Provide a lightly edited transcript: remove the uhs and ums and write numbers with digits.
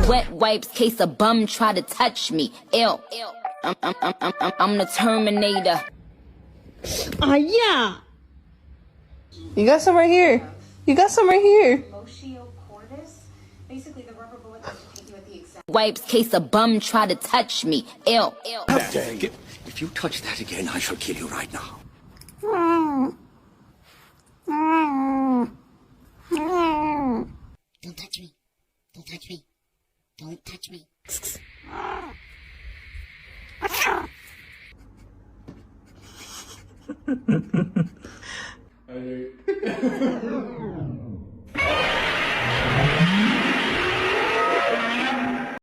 Wet wipes, case a bum try to touch me. Ew. I'm the Terminator. Ah, yeah. You got some right here. You got some right here. Basically, the rubber bullet has to take you at the exact. Wipes, case a bum try to touch me. Ew. Dang it. If you touch that again, I shall kill you right now. Don't touch me. Don't touch me. Don't touch me.